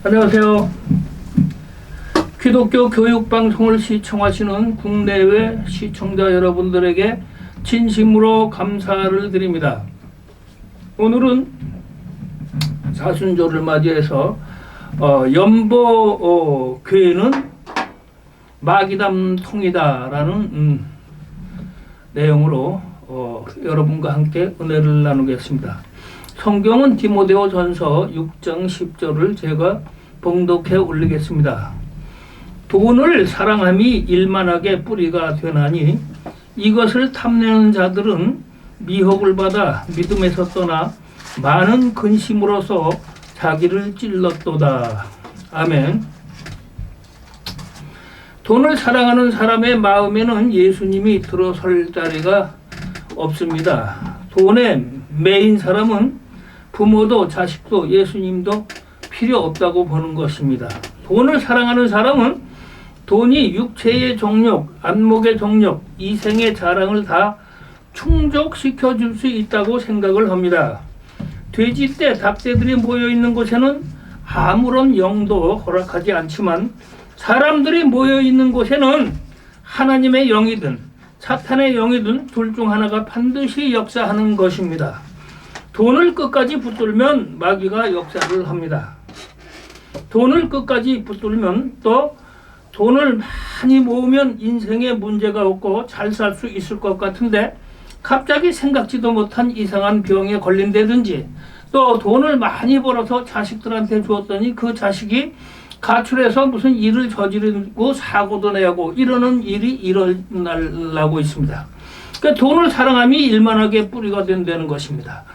안녕하세요. 기독교 교육방송을 시청하시는 국내외 시청자 여러분들에게 진심으로 감사를 드립니다. 오늘은 사순절을 맞이해서 연보 교회는 마귀담통이다라는 내용으로 여러분과 함께 은혜를 나누겠습니다. 성경은 디모데오 전서 6장 10절을 제가 봉독해 올리겠습니다. 돈을 사랑함이 일만하게 뿌리가 되나니 이것을 탐내는 자들은 미혹을 받아 믿음에서 떠나 많은 근심으로서 자기를 찔렀도다. 아멘. 돈을 사랑하는 사람의 마음에는 예수님이 들어설 자리가 없습니다. 돈에 매인 사람은 부모도 자식도 예수님도 필요 없다고 보는 것입니다. 돈을 사랑하는 사람은 돈이 육체의 정욕, 안목의 정욕, 이생의 자랑을 다 충족시켜 줄 수 있다고 생각을 합니다. 돼지떼, 닭떼들이 모여있는 곳에는 아무런 영도 허락하지 않지만 사람들이 모여있는 곳에는 하나님의 영이든 사탄의 영이든 둘 중 하나가 반드시 역사하는 것입니다. 돈을 끝까지 붙들면 마귀가 역사를 합니다. 돈을 끝까지 붙들면 또 돈을 많이 모으면 인생에 문제가 없고 잘 살 수 있을 것 같은데 갑자기 생각지도 못한 이상한 병에 걸린다든지 또 돈을 많이 벌어서 자식들한테 주었더니 그 자식이 가출해서 무슨 일을 저지르고 사고도 내고 이러는 일이 일어나고 있습니다. 그러니까 돈을 사랑함이 일만하게 뿌리가 된다는 것입니다.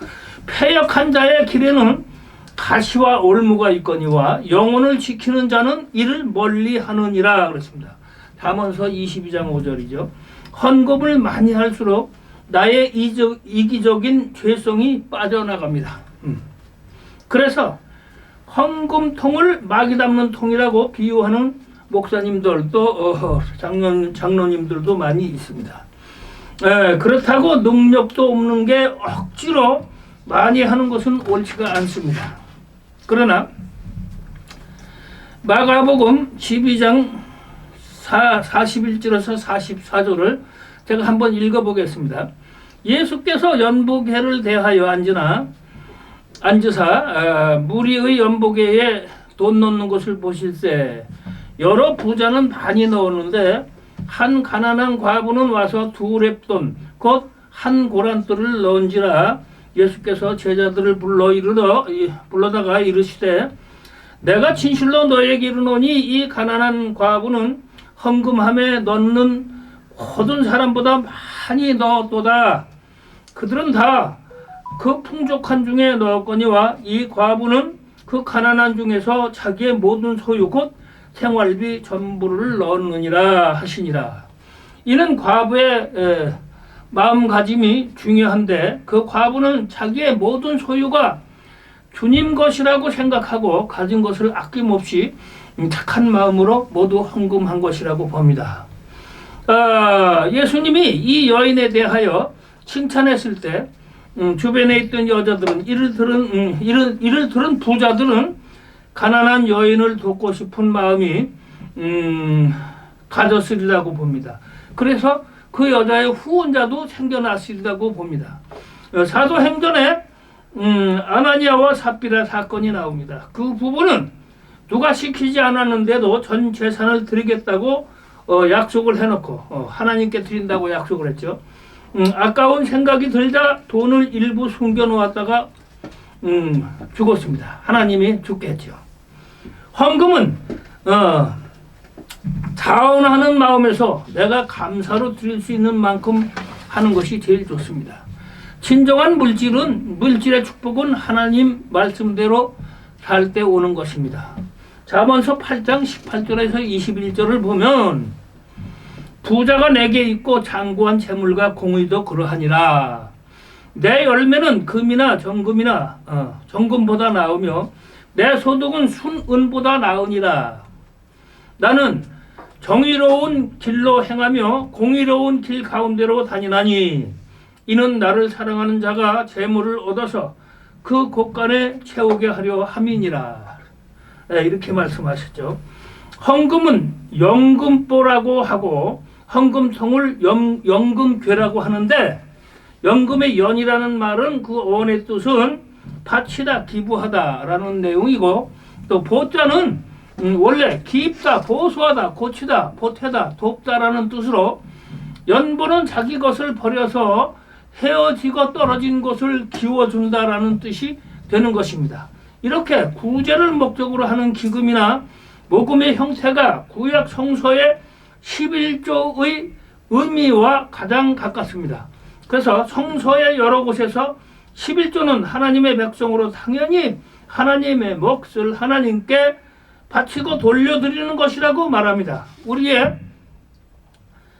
패역한 자의 길에는 가시와 올무가 있거니와 영혼을 지키는 자는 이를 멀리 하느니라 그랬습니다. 잠언서 22장 5절이죠. 헌금을 많이 할수록 나의 이기적인 죄성이 빠져나갑니다. 그래서 헌금통을 마귀 담는 통이라고 비유하는 목사님들 또 장로님들도 많이 있습니다. 그렇다고 능력도 없는 게 억지로 많이 하는 것은 옳지가 않습니다. 그러나 마가복음 12장 41절에서 44절을 제가 한번 읽어보겠습니다. 예수께서 연복회를 대하여 앉으사 무리의 연복회에 돈 넣는 것을 보실세 여러 부자는 많이 넣었는데 한 가난한 과부는 와서 2렙돈 곧 한 고란돌을 넣은지라 예수께서 제자들을 불러다가 이르시되 내가 진실로 너에게 이르노니 이 가난한 과부는 헌금함에 넣는 모든 사람보다 많이 넣었도다. 그들은 다 그 풍족한 중에 넣었거니와 이 과부는 그 가난한 중에서 자기의 모든 소유 곧 생활비 전부를 넣었느니라 하시니라. 이는 과부의 마음가짐이 중요한데 그 과부는 자기의 모든 소유가 주님 것이라고 생각하고 가진 것을 아낌없이 착한 마음으로 모두 헌금한 것이라고 봅니다. 예수님이 이 여인에 대하여 칭찬했을 때 주변에 있던 여자들은 이를 들은 부자들은 가난한 여인을 돕고 싶은 마음이 가졌으리라고 봅니다. 그래서 그 여자의 후원자도 생겨났으리라고 봅니다. 사도행전에 아나니아와 삽비라 사건이 나옵니다. 그 부부는 누가 시키지 않았는데도 전 재산을 드리겠다고 약속을 해놓고 하나님께 드린다고 약속을 했죠. 아까운 생각이 들자 돈을 일부 숨겨놓았다가 죽었습니다. 하나님이 죽게 했죠. 헌금은 자원하는 마음에서 내가 감사로 드릴 수 있는 만큼 하는 것이 제일 좋습니다. 진정한 물질의 축복은 하나님 말씀대로 살 때 오는 것입니다. 잠언서 8장 18절에서 21절을 보면 부자가 내게 있고 장구한 재물과 공의도 그러하니라. 내 열매는 금이나 정금보다 나으며 내 소득은 순은보다 나으니라. 나는 정의로운 길로 행하며 공의로운 길 가운데로 다니나니 이는 나를 사랑하는 자가 재물을 얻어서 그 곳간에 채우게 하려 함이니라. 이렇게 말씀하셨죠. 헌금은 연금보라고 하고 헌금통을 연금괴라고 하는데, 연금의 연이라는 말은 그 어원의 뜻은 바치다, 기부하다라는 내용이고, 또 보자는 원래 기입다, 보수하다, 고치다, 보태다, 돕다라는 뜻으로, 연보는 자기 것을 버려서 헤어지고 떨어진 것을 기워준다라는 뜻이 되는 것입니다. 이렇게 구제를 목적으로 하는 기금이나 모금의 형태가 구약 성서의 11조의 의미와 가장 가깝습니다. 그래서 성서의 여러 곳에서 11조는 하나님의 백성으로 당연히 하나님의 몫을 하나님께 바치고 돌려드리는 것이라고 말합니다. 우리의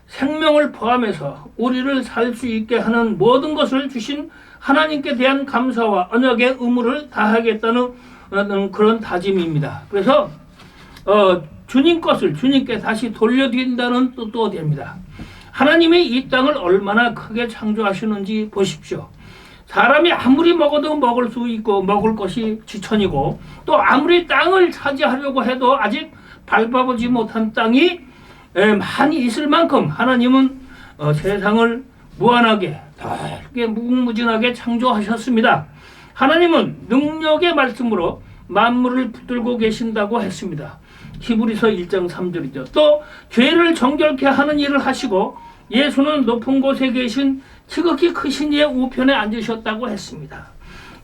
생명을 포함해서 우리를 살 수 있게 하는 모든 것을 주신 하나님께 대한 감사와 언약의 의무를 다하겠다는 그런 다짐입니다. 그래서 주님 것을 주님께 다시 돌려드린다는 뜻도 됩니다. 하나님이 이 땅을 얼마나 크게 창조하시는지 보십시오. 사람이 아무리 먹어도 먹을 수 있고 먹을 것이 지천이고, 또 아무리 땅을 차지하려고 해도 아직 밟아보지 못한 땅이 많이 있을 만큼 하나님은 세상을 무한하게 넓게 무궁무진하게 창조하셨습니다. 하나님은 능력의 말씀으로 만물을 붙들고 계신다고 했습니다. 히브리서 1장 3절이죠. 또 죄를 정결케 하는 일을 하시고 예수는 높은 곳에 계신 지극히 크신 이의 우편에 앉으셨다고 했습니다.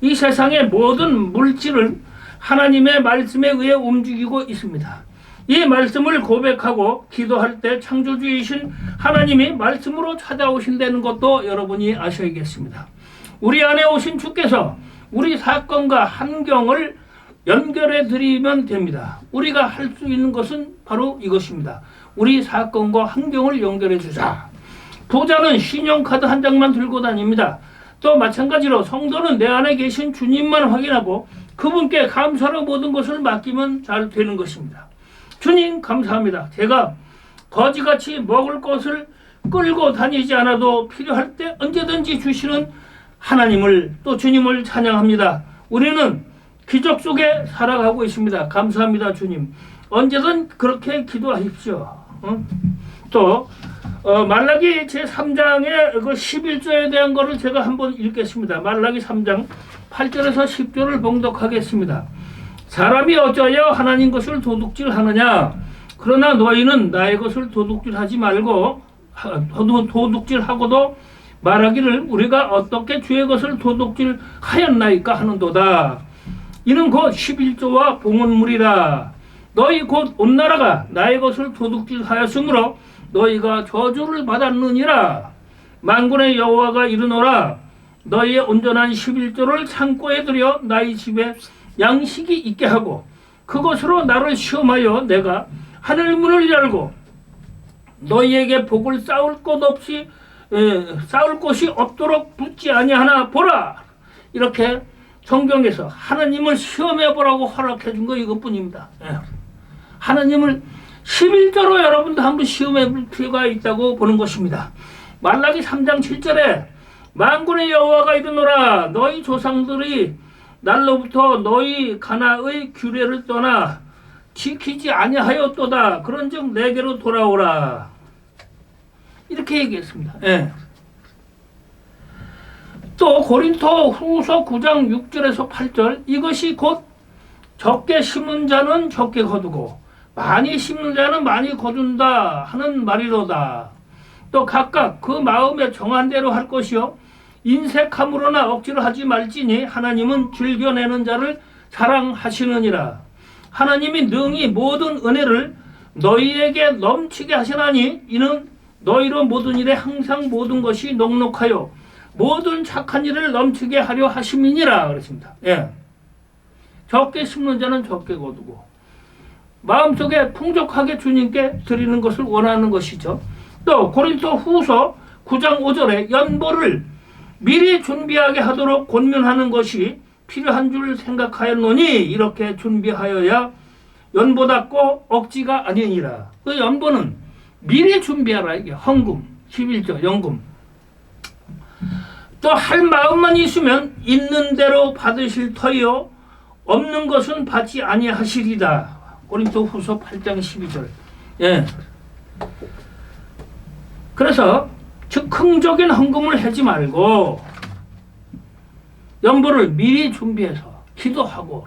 이 세상의 모든 물질은 하나님의 말씀에 의해 움직이고 있습니다. 이 말씀을 고백하고 기도할 때 창조주이신 하나님이 말씀으로 찾아오신다는 것도 여러분이 아셔야겠습니다. 우리 안에 오신 주께서 우리 사건과 환경을 연결해 드리면 됩니다. 우리가 할 수 있는 것은 바로 이것입니다. 우리 사건과 환경을 연결해 주자. 부자는 신용카드 한 장만 들고 다닙니다. 또 마찬가지로 성도는 내 안에 계신 주님만 확인하고 그분께 감사로 모든 것을 맡기면 잘 되는 것입니다. 주님 감사합니다. 제가 거지같이 먹을 것을 끌고 다니지 않아도 필요할 때 언제든지 주시는 하나님을, 또 주님을 찬양합니다. 우리는 기적 속에 살아가고 있습니다. 감사합니다, 주님. 언제든 그렇게 기도하십시오. 또 말라기 제3장의 그 11조에 대한 것을 제가 한번 읽겠습니다. 말라기 3장 8절에서 10절을 봉독하겠습니다. 사람이 어찌하여 하나님 것을 도둑질하느냐? 그러나 너희는 나의 것을 도둑질하지 말고 도둑질하고도 말하기를 우리가 어떻게 주의 것을 도둑질하였나이까 하는도다. 이는 곧 11조와 봉헌물이라. 너희 곧 온 나라가 나의 것을 도둑질하였으므로 너희가 저주를 받았느니라. 만군의 여호와가 이르노라. 너희의 온전한 11조를 창고에 들여 나의 집에 양식이 있게 하고 그것으로 나를 시험하여 내가 하늘 문을 열고 너희에게 복을 쌓을 곳이 없도록 붙지 아니하나 보라. 이렇게 성경에서 하나님을 시험해 보라고 허락해 준 거 이것뿐입니다. 하나님을 11조로 여러분도 한번 시험해 볼 필요가 있다고 보는 것입니다. 말라기 3장 7절에 만군의 여호와가 이르노라. 너희 조상들이 날로부터 너희 가나의 규례를 떠나 지키지 아니하였도다. 그런즉 내게로 돌아오라. 이렇게 얘기했습니다. 또 고린토 후서 9장 6절에서 8절 이것이 곧 적게 심은 자는 적게 거두고 많이 심는 자는 많이 거둔다 하는 말이로다. 또 각각 그 마음에 정한 대로 할 것이요 인색함으로나 억지로 하지 말지니 하나님은 즐겨내는 자를 사랑하시느니라. 하나님이 능히 모든 은혜를 너희에게 넘치게 하시나니 이는 너희로 모든 일에 항상 모든 것이 넉넉하여 모든 착한 일을 넘치게 하려 하심이니라 그랬습니다. 적게 심는 자는 적게 거두고 마음속에 풍족하게 주님께 드리는 것을 원하는 것이죠. 또 고린토 후서 9장 5절에 연보를 미리 준비하게 하도록 권면하는 것이 필요한 줄 생각하였노니 이렇게 준비하여야 연보답고 억지가 아니니라. 그 연보는 미리 준비하라. 이게 헌금, 11조, 연금. 또 할 마음만 있으면 있는 대로 받으실 터이요 없는 것은 받지 아니하시리다. 고린도후서 8장 12절. 예. 그래서 즉흥적인 헌금을 하지 말고 연보를 미리 준비해서 기도하고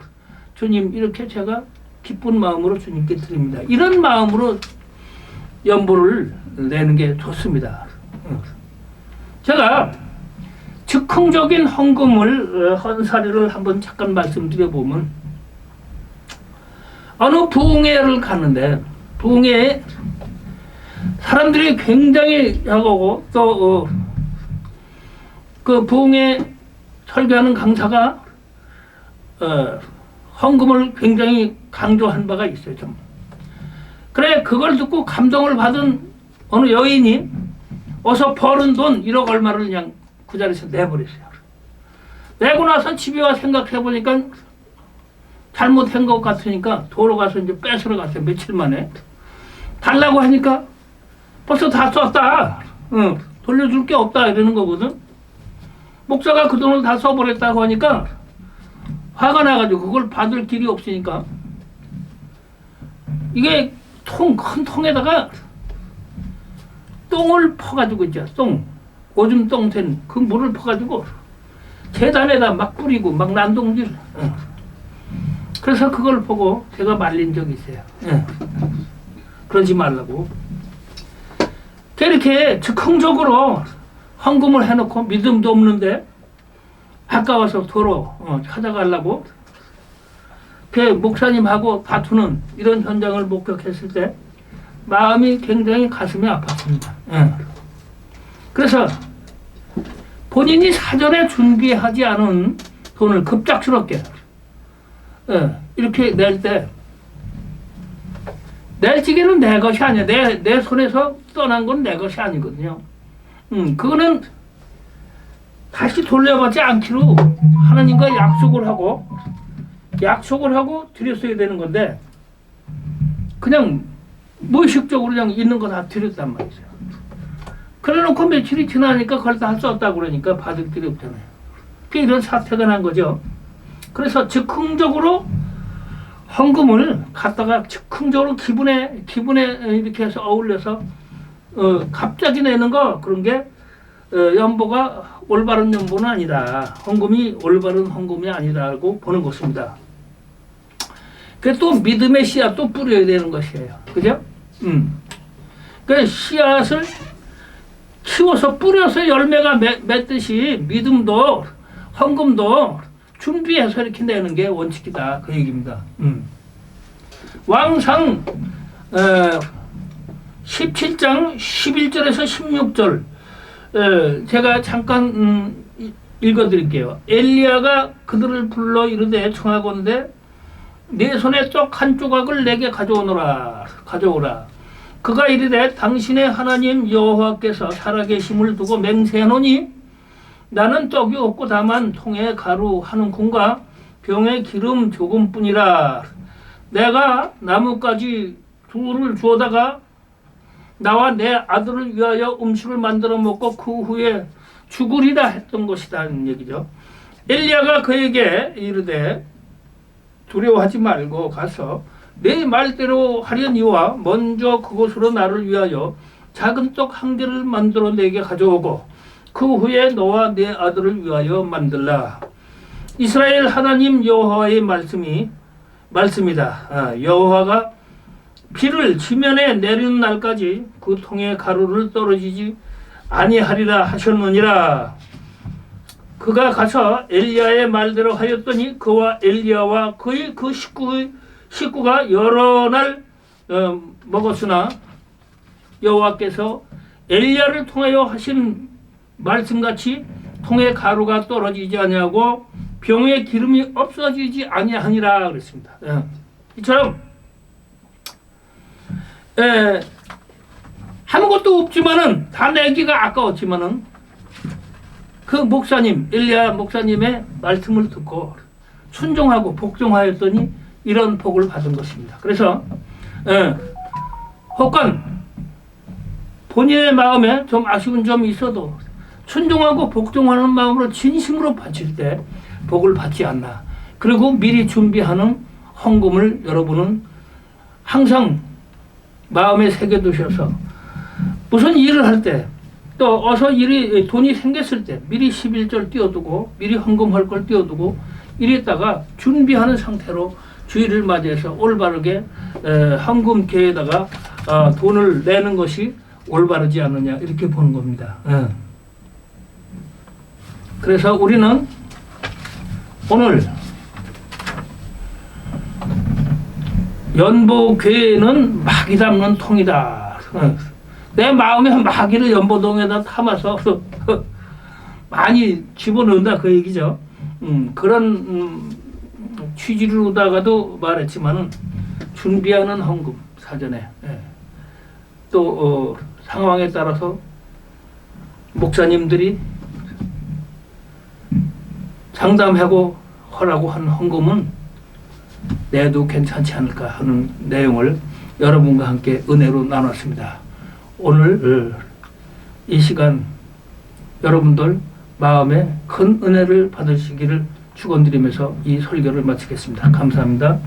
주님 이렇게 제가 기쁜 마음으로 주님께 드립니다. 이런 마음으로 연보를 내는 게 좋습니다. 제가 즉흥적인 헌금을 한 사례를 한번 잠깐 말씀드려보면 어느 부흥회를 갔는데 부흥회에 사람들이 굉장히 하고 또 그 부흥회 설교하는 강사가 헌금을 굉장히 강조한 바가 있어요. 좀. 그래 그걸 듣고 감동을 받은 어느 여인이 어서 벌은 돈 1억 얼마를 그냥 그 자리에서 내버렸어요. 내고 나서 집에 와 생각해 보니까 잘못한 것 같으니까 도로 가서 이제 뺏으러 갔어요. 며칠 만에. 달라고 하니까 벌써 다 썼다. 돌려줄 게 없다 이러는 거거든. 목사가 그 돈을 다 써버렸다고 하니까 화가 나가지고 그걸 받을 길이 없으니까 이게 큰 통에다가 똥을 퍼가지고 있죠. 오줌 똥 된 그 물을 퍼가지고 재단에다 막 뿌리고 막 난동질. 그래서 그걸 보고 제가 말린 적이 있어요. 그러지 말라고. 이렇게 즉흥적으로 헌금을 해놓고 믿음도 없는데 아까워서 도로 찾아가려고 그 목사님하고 다투는 이런 현장을 목격했을 때 마음이 굉장히 가슴이 아팠습니다. 그래서 본인이 사전에 준비하지 않은 돈을 급작스럽게 이렇게 낼 때 낼 지게는 내 것이 아니야. 내 손에서 떠난 건 내 것이 아니거든요. 그거는 다시 돌려받지 않기로 하나님과 약속을 하고 드렸어야 되는 건데 그냥 무의식적으로 그냥 있는 거 다 드렸단 말이죠. 그래놓고 며칠이 지나니까 그걸 다 썼다고 그러니까 받을 길이 없잖아요. 이런 사태가 난 거죠. 그래서 즉흥적으로 헌금을 갖다가 즉흥적으로 기분에 이렇게 해서 어울려서 갑자기 내는 거 그런 게 연보가 올바른 연보는 아니다. 헌금이 올바른 헌금이 아니라고 보는 것입니다. 그래서 또 믿음의 씨앗도 뿌려야 되는 것이에요. 그죠? 그 씨앗을 키워서 뿌려서 열매가 맺듯이 믿음도 헌금도 준비해서 이렇게 내는 게 원칙이다. 그 얘기입니다. 왕상 17장 11절에서 16절 제가 잠깐 읽어드릴게요. 엘리야가 그들을 불러 이르되 청하건대 네 손에 떡 한 조각을 내게 가져오라. 그가 이르되 당신의 하나님 여호와께서 살아계심을 두고 맹세하노니 나는 떡이 없고 다만 통에 가루 한 움큼과 병에 기름 조금뿐이라. 내가 나뭇가지 둘을 주워다가 나와 내 아들을 위하여 음식을 만들어 먹고 그 후에 죽으리라 했던 것이다 는 얘기죠. 엘리야가 그에게 이르되 두려워하지 말고 가서 내 말대로 하려니와 먼저 그곳으로 나를 위하여 작은 떡 한 개를 만들어 내게 가져오고 그 후에 너와 내 아들을 위하여 만들라. 이스라엘 하나님 여호와의 말씀이다. 여호와가 비를 지면에 내리는 날까지 그 통에 가루를 떨어지지 아니하리라 하셨느니라. 그가 가서 엘리야의 말대로 하였더니 그와 엘리야와 그의 그 식구가 여러 날 먹었으나 여호와께서 엘리야를 통하여 하신 말씀같이 통에 가루가 떨어지지 아니하고 병에 기름이 없어지지 아니하니라 그랬습니다. 이처럼 아무것도 없지만은 다 내기가 아까웠지만은 그 목사님 엘리야 목사님의 말씀을 듣고 순종하고 복종하였더니 이런 복을 받은 것입니다. 그래서 혹은 본인의 마음에 좀 아쉬운 점이 있어도 순종하고 복종하는 마음으로 진심으로 바칠 때 복을 받지 않나 그리고 미리 준비하는 헌금을 여러분은 항상 마음에 새겨두셔서 무슨 일을 할 때 또 어서 돈이 생겼을 때 미리 11절 띄워두고 미리 헌금할 걸 띄워두고 이랬다가 준비하는 상태로 주일을 맞이해서 올바르게 헌금계에다가 돈을 내는 것이 올바르지 않느냐 이렇게 보는 겁니다. 그래서 우리는 오늘 연보궤는 마귀 담는 통이다. 내 마음에 마귀를 연보동에다 담아서 많이 집어넣는다 그 얘기죠. 그런 취지로다가도 말했지만은 준비하는 헌금 사전에 또 상황에 따라서 목사님들이 상담하고 하라고 한 헌금은 내도 괜찮지 않을까 하는 내용을 여러분과 함께 은혜로 나눴습니다. 오늘 이 시간 여러분들 마음에 큰 은혜를 받으시기를 축원드리면서 이 설교를 마치겠습니다. 감사합니다.